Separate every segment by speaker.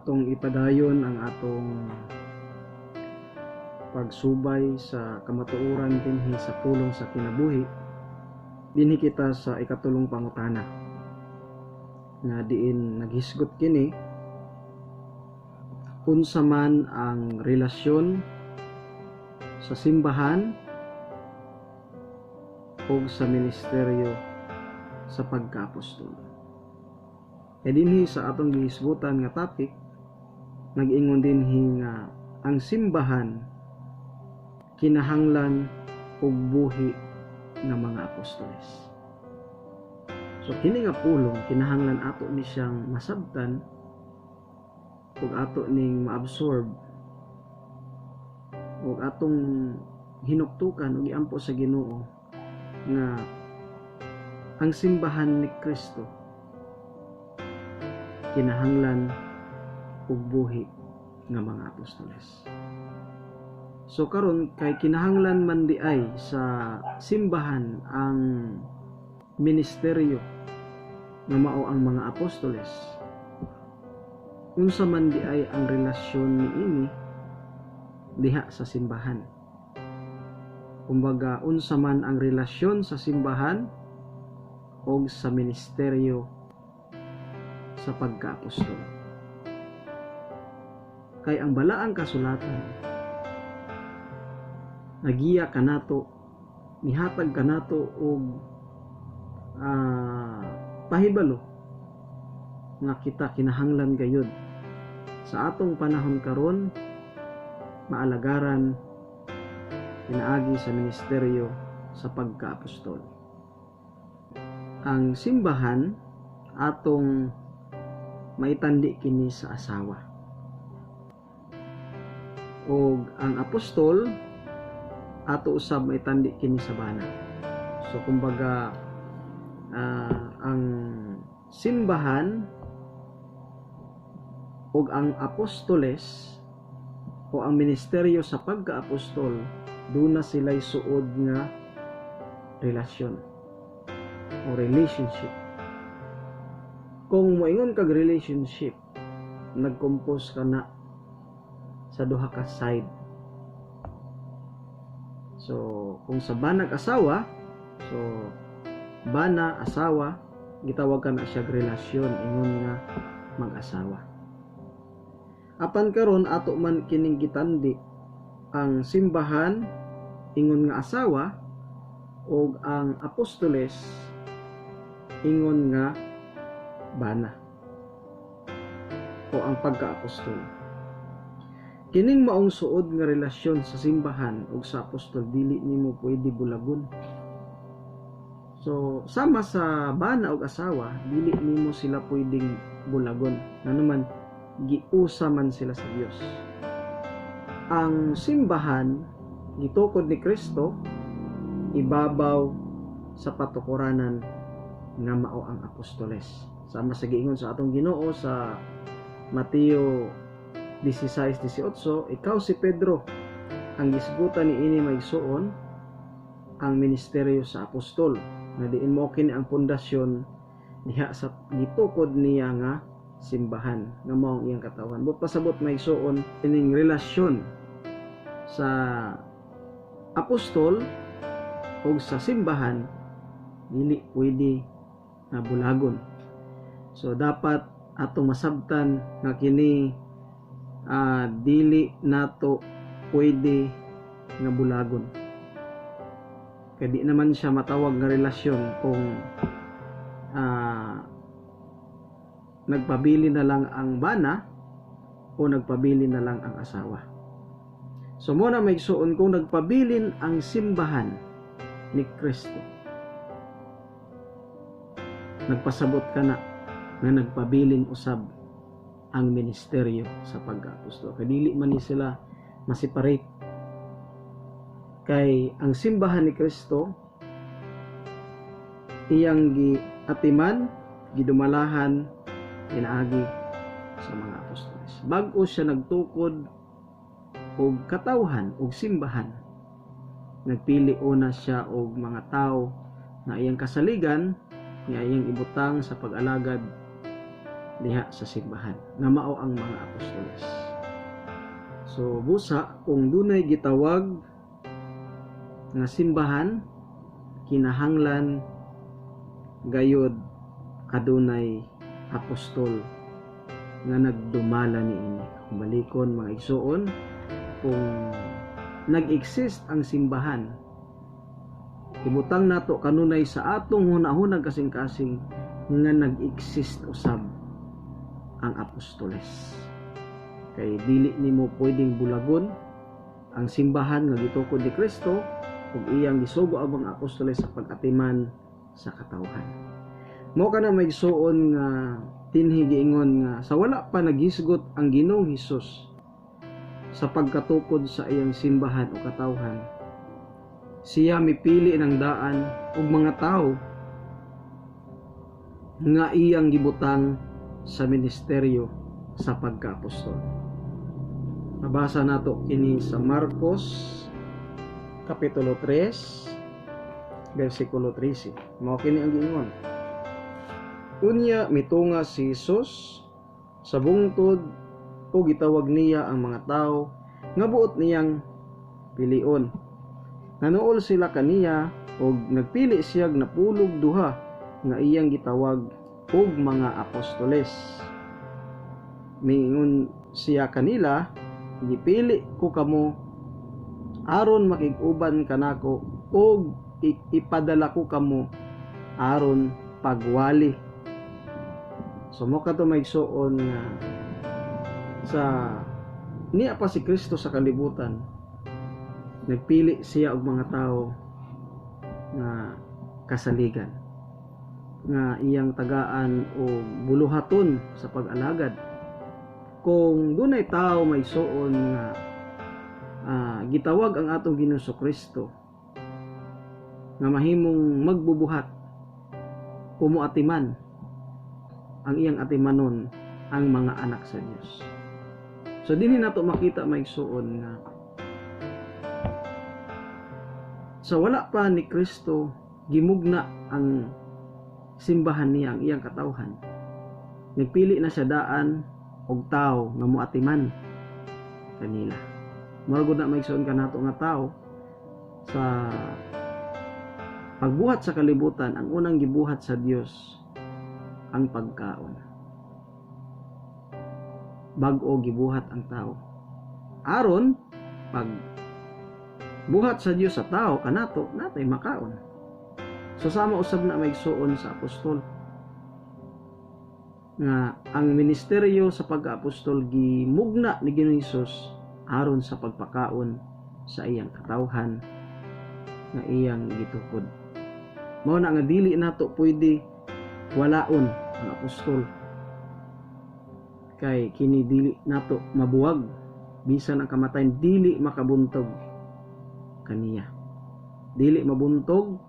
Speaker 1: Atong ipadayon ang atong pagsubay sa kamatuoran dinhi sa pulong sa kinabuhi dinhi kita sa ikatulong pangutana nga diin naghisgot kini unsa man ang relasyon sa simbahan o sa ministeryo sa pagkaapostol. Dinhi sa atong gihisgutan nga topic nag-ingon dinhi nga ang simbahan kinahanglan og buhi ng mga apostoles. So kini nga pulong kinahanglan ato ni siyang masabtan ug ato ning maabsorb ug atong hinuktukan ug iampo sa Ginoo nga ang simbahan ni Kristo kinahanglan og buhi nga mga apostoles. So karon kay kinahanglan man di ay sa simbahan ang ministeryo nga mao ang mga apostoles. Unsa man di ay ang relasyon niini diha sa simbahan. Kumbaga unsa man ang relasyon sa simbahan o sa ministeryo sa pagkaapostol. Kay ang balaang kasulatan nagiya kanato, nihatag kanato og pahibalo nga kita kinahanglan gayud sa atong panahon karon maalagaran pinaagi sa ministeryo sa pagkaapostol. Ang simbahan atong maitandi kini sa asawa. O ang apostol ato usab maitandi kini sa bana. So kumbaga ang simbahan o ang apostoles o ang ministeryo sa pagkaapostol doon na sila'y suod nga relasyon o relationship. Kung moingon kag relationship, nagkompose ka na sa duha ka side. So, kung sa banag asawa, so bana asawa, gitawag ka na siya relasyon ingon nga mag-asawa. Apan karon ato man kining gitandi ang simbahan ingon nga asawa o ang apostoles ingon nga bana o ang pagkaapostol. Kining maong suod nga relasyon sa simbahan ug sa apostol dili nimo pwede bulagon. So sama sa bana ug asawa dili nimo sila pwedeng bulagon. Nanuman giusa man sila sa Dios. Ang simbahan gitukod ni Kristo ibabaw sa patukuranan nga mao ang apostoles. Sama sa giingon sa atong Ginoo sa Mateo 16:18, ikaw si Pedro, ang gisgutan niini maigsuon ang ministeryo sa apostol. Na diin mo kini ang pundasyon diha sa gitukod niya nga simbahan nga mao ang iyang katawan. But pasabot maigsuon ining relasyon sa apostol o sa simbahan dili pwede na bulagon. So dapat atong masabtan nga kini dili nato pwede nga bulagon. Kaya di naman siya matawag nga relasyon kung nagpabili na lang ang bana o nagpabili na lang ang asawa. So muna may suon kung nagpabilin ang simbahan ni Kristo, nagpasabot ka na nga nagpabilin usab ang ministeryo sa pagkaapostol. Kaya dili man ni sila ma-separate. Kay ang simbahan ni Kristo iyang giatiman, gidumalahan, inaagi sa mga apostoles. Bag-o siya nagtukod og katawhan og simbahan, nagpili una siya og mga tao na iyang kasaligan nga iyang ibutang sa pag-alagad diha sa simbahan nga mao ang mga apostoles. So busa kung dunay gitawag nga simbahan, kinahanglan gayud adunay apostol nga nagdumala niini. Balikon mga igsoon, kung nag-exist ang simbahan, ibutang nato kanunay sa atong hunahunag kasing-kasing nga nag-exist usab ang apostoles. Kay dili nimo pwedeng bulagon ang simbahan nga gitukod ni Kristo ug iyang gisugo ang mga apostoles sa pag-atiman sa katawhan. Mao kana may igsoon nga tinhi giingon nga sa wala pa naghisgot ang Ginoong Hesus sa pagkatukod sa iyang simbahan o katawhan, siya mipili ng daan ug mga tao nga iyang gibutang sa ministeryo sa pagkaapostol. Mabasa nato kini sa Marcos kapitulo 3 versikulo 13. Mao kini ang giingon. Unya mitunga si Hesus sa bungtod o gitawag niya ang mga tao nga buot niyang pilion. Nanuol sila kaniya o nagpili siyag napulog duha nga iyang gitawag og mga apostoles. Miingon siya kanila, gipili ko kamo aron makig-uban kanako og ipadala ko kamo aron pagwali. So mo kato maigsuon nga sa niya pa si Kristo sa kalibutan, nagpili siya og mga tao nga kasaligan nga iyang tagaan o buluhaton sa pag-alagad. Kung dunay tao may suon nga gitawag ang atong Ginoong Kristo nga mahimong magbubuhat o muatiman, ang iyang atimanon ang mga anak sa Dios. So dinhi nato makita may suon nga sa wala pa ni Kristo gimugna ang simbahan niya, ang iyang katawhan. Nagpili na siya daan og tao nga muatiman kanila. Murag na maigsoon kanato nga tao sa pagbuhat sa kalibutan, ang unang gibuhat sa Dios ang pagkaon. Bag-o gibuhat ang tao. Aron pag buhat sa Dios sa tao kanato natay makaon. So sama usab na maigsuon sa apostol nga ang ministeryo sa pag-apostol gimugna ni Ginoong Hesus aron sa pagpakaon sa iyang katawhan nga iyang gitukod. Mao na nga dili nato pwede walaon ang apostol, kay kini dili nato mabuwag bisan ang kamatayon dili makabuntog kaniya. Dili mabuntog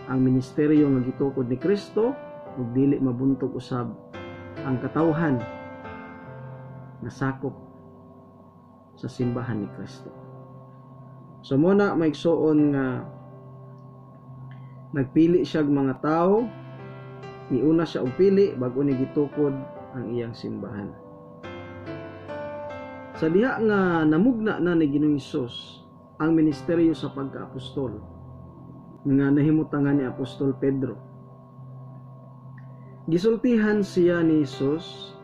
Speaker 1: ang ministeryo nga gitukod ni Kristo ug dili mabuntog usab ang katawhan na sakop sa simbahan ni Kristo. So muna maigsuon nga nagpili siya mga tao, niuna siya og pili bag-o ni gitukod ang iyang simbahan. Sa diha nga namugna na ni Ginoong Hesus ang ministeryo sa pagka-apostol nga nahimutangan ni Apostol Pedro, gisultihan siya ni Hesus,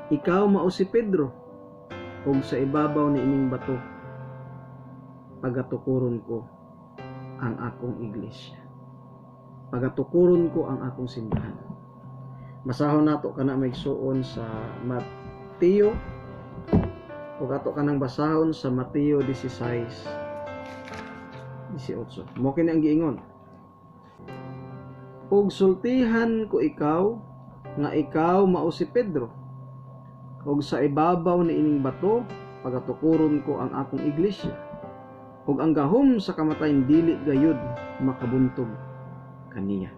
Speaker 1: ikaw mao si Pedro, ug sa ibabaw ni ining bato pagatukuron ko ang akong iglesia, pagatukuron ko ang akong simbahan. Masahon nato kana maigsuon sa Mateo, ug ato kanang basahon sa Mateo 16:18. Mo kini ang giingon, ug sultihan ko ikaw nga ikaw mao si Pedro, ug sa ibabaw ni ining bato pagatukuron ko ang akong iglesia, ug ang gahom sa kamatayon dili gayud makabuntog kaniya.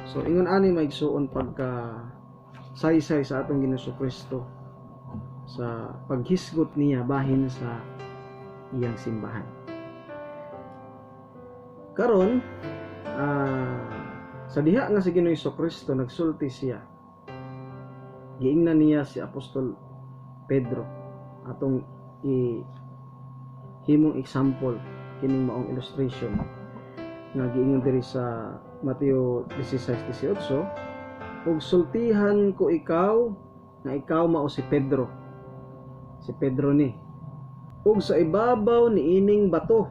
Speaker 1: So ingon ani maigsuon pagka saysay sa atong Ginoong Kristo sa paghisgot niya bahin sa iyang simbahan. Karon Sa diha nga si Ginoong Jesucristo nagsulti siya, giingnan niya si Apostol Pedro atong himong example kining maong illustration nga giingon diri sa Mateo 16:18, ug sultihan ko ikaw nga ikaw mao si Pedro. Si Pedro ni. Ug sa ibabaw ni ining bato,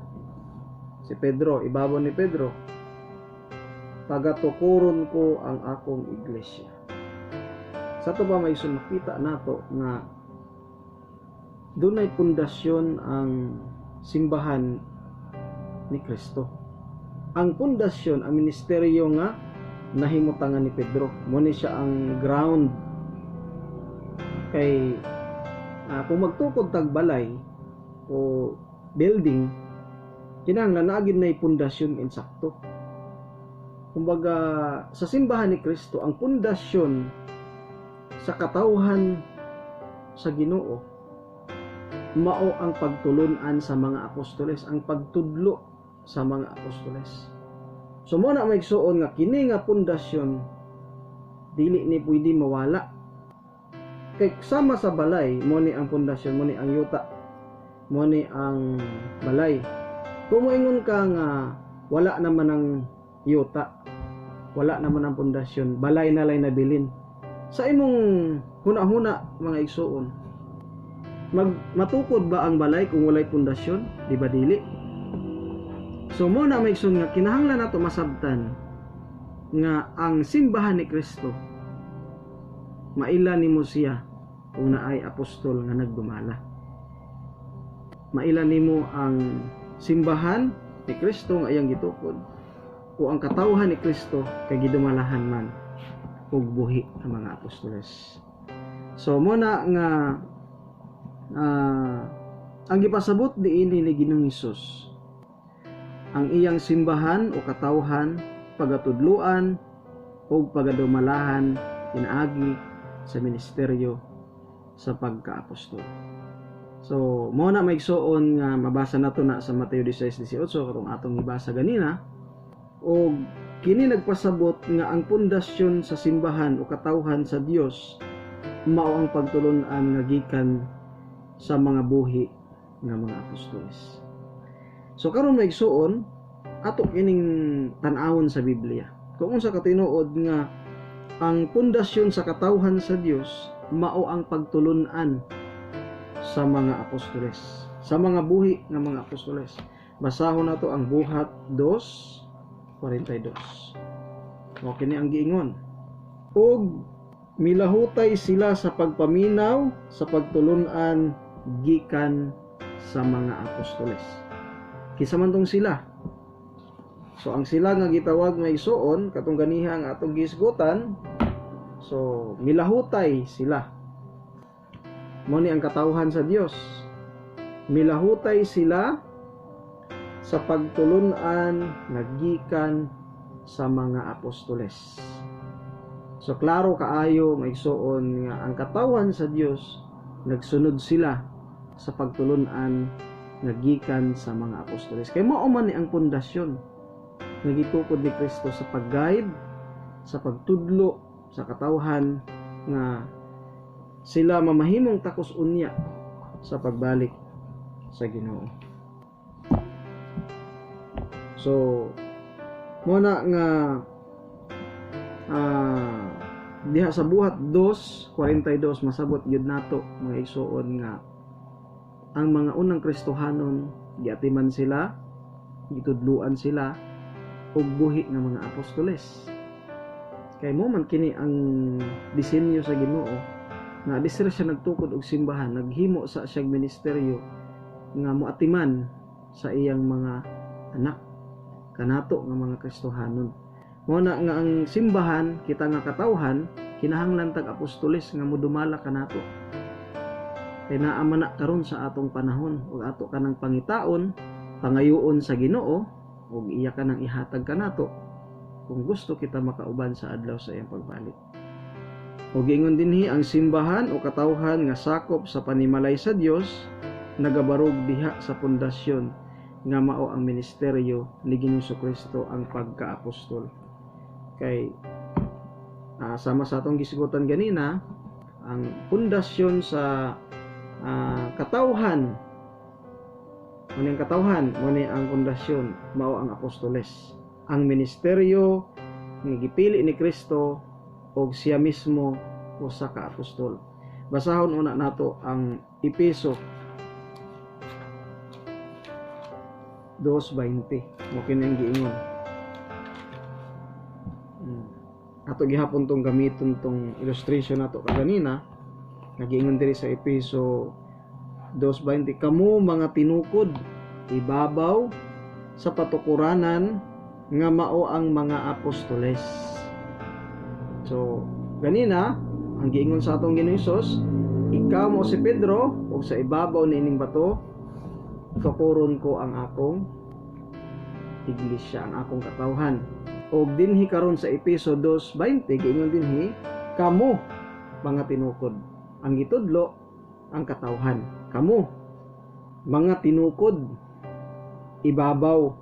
Speaker 1: si Pedro, ibabaw ni Pedro, pagatukuron ko ang akong iglesia. Sa to ba may makita nato nga dunay pundasyon ang simbahan ni Kristo. Ang pundasyon, ang ministeryo nga nahimutangan ni Pedro. Muna siya ang ground. Kay kung magtukod tag balay o building, kinahanglan naagid na pundasyon insakto. Kumbaga sa simbahan ni Kristo, ang pundasyon sa katawhan sa Ginoo mao ang pagtulunan sa mga apostoles, ang pagtudlo sa mga apostoles. So mo na maigsuon nga kini nga pundasyon dili ni pwede mawala. Kay sama sa balay mo ni ang pundasyon, mo ni ang yuta, mo ni ang balay. Kung moingon ka nga wala naman ang yuta, wala naman ang pundasyon, balay na lay nabilin, sa imong huna-huna mga igsuon, matukod ba ang balay kung walay pundasyon? Di ba dili? So mo na may igsuon nga kinahanglan nato masabtan nga ang simbahan ni Kristo maila nimo siya kung naay apostol nga nagdumala. Maila nimo ang simbahan ni Kristo nga iyang gitukod o ang katawhan ni Kristo kay gidumalahan man og buhi ang mga apostoles. So mo na nga ang gipasabot diini ni Ginoong Hesus, ang iyang simbahan o katawhan pagatudluan o pagadumalahan pinaagi sa ministeryo sa pagkaapostol. So mo na maigsuon nga mabasa nato na sa Mateo 16:18 katong atong gibasa ganina, o kini nagpasabot nga ang pundasyon sa simbahan o katawhan sa Dios mao ang pagtulon-an nga gikan sa mga buhi nga mga apostoles. So karon maigsuon ato kining tan-awon sa Biblia. Kung unsa ka tinuod nga ang pundasyon sa katawhan sa Dios mao ang pagtulon-an sa mga apostoles, sa mga buhi ng mga apostoles. Basahon nato ang Buhat 2:42. O kini ang giingon, ug milahutay sila sa pagpaminaw sa pagtulon-an gikan sa mga apostoles. Kisa man tong sila. So ang sila nga gitawag nga igsuon katong ganiha nga atong gisgutan, so milahutay sila. Mo ni ang katawhan sa Dios. Milahutay sila sa pagtulon-an nga gikan sa mga apostoles. So klaro kaayo maigsuon nga ang katawhan sa Dios nagsunod sila sa pagtulon-an nga gikan sa mga apostoles. Kay mao man ni ang pundasyon nga gitukod ni Kristo sa pag-guide, sa pagtudlo sa katawhan nga sila mamahimong takos unya sa pagbalik sa Ginoo. So muna nga diha sa Buhat 2:42 masabot yun nato mga igsuon nga ang mga unang Kristohanon giatiman sila, gitudluan sila og buhi ng mga apostoles. Kay mo man kini ang disenyo sa Ginoo nga disir siya nagtukod og simbahan, naghimo sa siyang ministeryo nga moatiman sa iyang mga anak kanato nga mga Kristohanon. Mo na nga ang simbahan kita nga katawhan kinahanglan tag apostoles nga modumala kanato. Kay naa man na karon sa atong panahon ug ato kanang pangitaon, pangayoon sa Ginoo ug iya kanang ihatag kanato kung gusto kita makauban sa adlaw sa iyang pagbalik. Ug ingon dinhi ang simbahan o katawhan nga sakop sa panimalay sa Dios nagabarog diha sa pundasyon nga mao ang ministeryo ni Ginoong Jesucristo ang pagkaapostol. Kay sama sa atong gisigutan ganina, ang pundasyon sa katawhan, muning katawhan, muni ang pundasyon, mao ang apostoles. Ang ministeryo nga gipili ni Kristo og siya mismo usa ka apostol. Basahon una nato ang Epeso 2:20. Mo kini ang giingon. Ato gihapon tong gamiton tong illustration nato kaganina. Nagiingon diri sa Epeso 2:20, kamu mga tinukod ibabaw sa patukuranan nga mao ang mga apostoles. So ganina ang giingon sa atong Ginoong Hesus, ikaw mo si Pedro ug sa ibabaw niining bato tukuron ko ang akong iglesia, ang akong katawhan. Og dinhi karon sa Epeso 2:20 giingon dinhi, kamo mga tinukod. Ang gitudlo ang katawhan. Kamo mga tinukod ibabaw.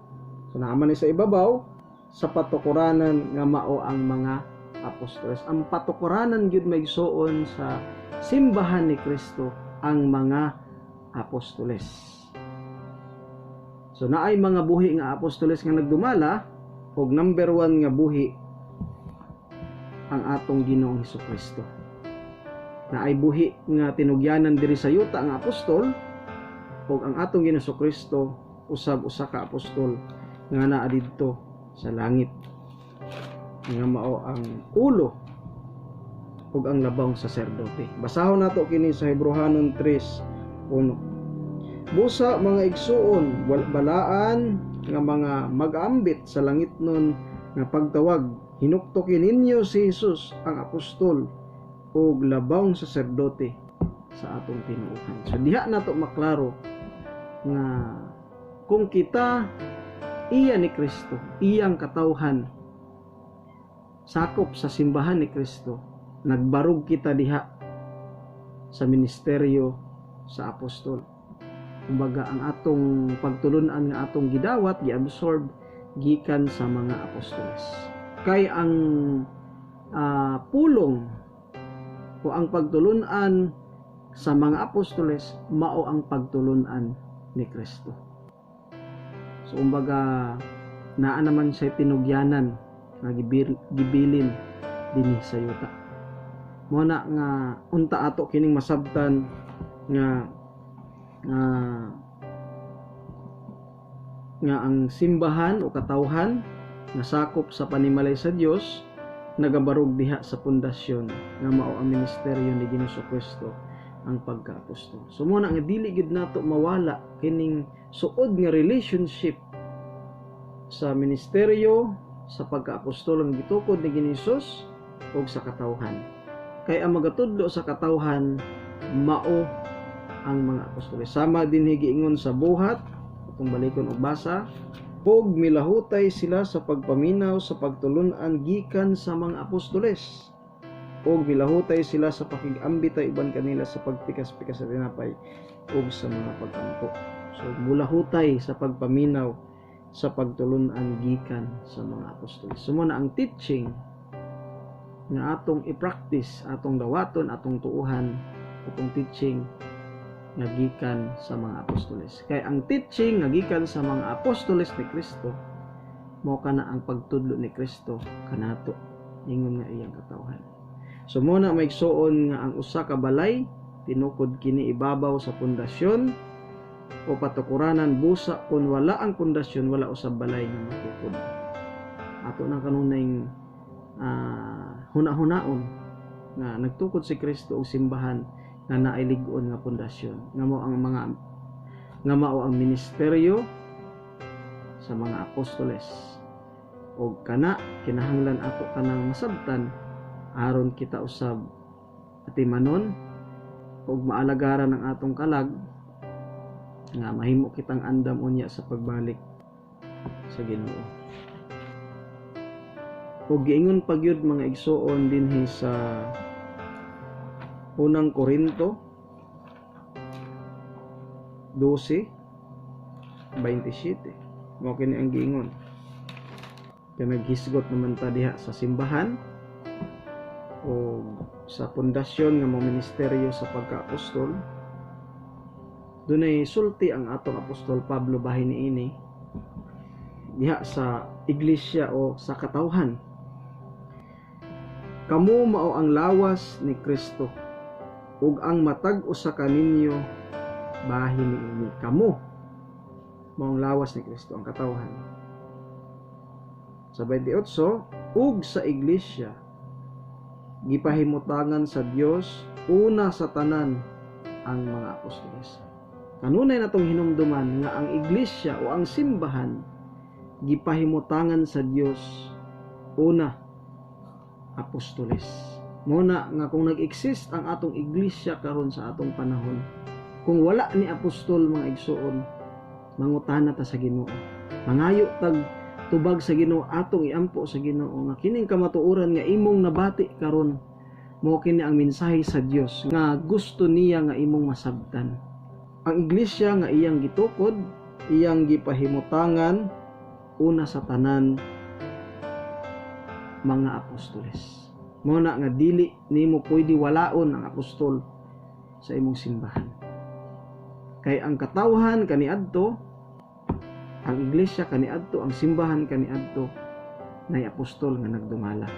Speaker 1: So naaman ni sa ibabaw sa patukuranan nga mao ang mga apostoles. Ang patukuranan gyud may igsuon sa simbahan ni Kristo ang mga apostoles. So naay mga buhi nga apostoles nga nagdumala, og number 1 nga buhi ang atong Ginoong Hesukristo. Naay buhi nga tinugyanan diri sa yuta nga apostol, og ang atong Ginoong Hesukristo usab usa ka apostol nga naa didto sa langit, nga mao ang ulo ug ang labang saserdote. Basahon nato kini sa Hebrehanon 3:1. Busa mga igsuon, balaan nga mga mag-ambit sa langit nun nga pagtawag, hinuktokin ninyo si Jesus ang apostol ug labang saserdote sa atong tinuuhan. So diha nato maklaro nga kung kita iya ni Kristo, iyang katawhan, sakop sa simbahan ni Kristo, nagbarug kita diha sa ministeryo sa apostol. Kumbaga ang atong pagtulunan nga atong gidawat giabsorb gikan sa mga apostoles. Kay ang pulong o ang pagtulunan sa mga apostoles mao ang pagtulunan ni Kristo. So kumbaga naa naman siya tinugyanan nga gibilin dinhi sa yuta. Mo na nga unta ato kining masabtan nga ang simbahan o katawhan nga sakop sa panimalay sa Dios nagabarog diha sa pundasyon nga mao ang ministeryo ni Ginoong Kristo, ang pagkaapostol. So mo na nga dili gid nato mawala kining suod nga relationship sa ministeryo sa pagkaapostol ang gitukod ni Ginoong ug sa katawhan. Kay ang magatudlo sa katawhan mao ang mga apostoles. Sama din giingon sa buhat, itong balikon og basa, ug milahutay sila sa pagpaminaw sa pagtulunan gikan sa mga apostoles. Ug milahutay sila sa pakig-ambitay uban kanila sa pagpikas-pikas sa tinapay ug sa mga pagkampo. So mulahutay sa pagpaminaw sa pagtulunan gikan sa mga apostoles. So muna ang teaching nga atong i-practice, atong dawaton, atong tuuhan, atong teaching nga gikan sa mga apostoles. Kay ang teaching nga gikan sa mga apostoles ni Kristo mao kana ang pagtudlo ni Kristo kanato ingon nga iyang katawhan. So muna may igsuon nga ang usa ka balay tinukod kini ibabaw sa pundasyon o patukuranan busa kun wala ang pundasyon wala usab balay nga matukod. Ato nang kanunay huna-hunaon nga nagtukod si Kristo og simbahan nga naay lig-on nga pundasyon nga mao ang ministeryo sa mga apostoles. Og kana kinahanglan ato kanang masabtan aron kita usab atimanon og maalagaran ang atong kalag nga mahimo kitang andam unya sa pagbalik sa Ginoo. Og giingon pa gyud mga igsuon dinhi sa unang Korinto 12:27. Mao kini ang giingon. kay naghisgot naman ta diha sa simbahan o sa pundasyon nga mga ministeryo sa pagka-apostol. Dunay sulti ang atong apostol Pablo bahin niini diha sa iglesia o sa katawhan. Kamo mao ang lawas ni Kristo ug ang matag usa ka ninyo bahin niini. Kamo mao ang lawas ni Kristo, ang katawhan. Sa 28, ug sa iglesia gipahimutangan sa Dios una sa tanan ang mga apostoles. Kanunay natong hinumduman nga ang iglesia o ang simbahan gipahimutangan sa Dios una apostoles. Muna nga kung nag-exist ang atong iglesia karon sa atong panahon, kung wala ni apostol mga igsuon, mangutana ta sa Ginoo. Mangayo tag tubag sa Ginoo, atong iampo sa Ginoo nga kining kamatuoran nga imong nabati karon mao kini ang mensahe sa Dios nga gusto niya nga imong masabtan. Ang iglesia nga iyang gitukod, iyang gipahimutangan una sa tanan mga apostoles. Mao na nga dili nimo pwede walaon ang apostol sa imong simbahan. Kay ang katawhan kaniadto, ang iglesia kaniadto, ang simbahan kaniadto, nay apostol nga nagdumala.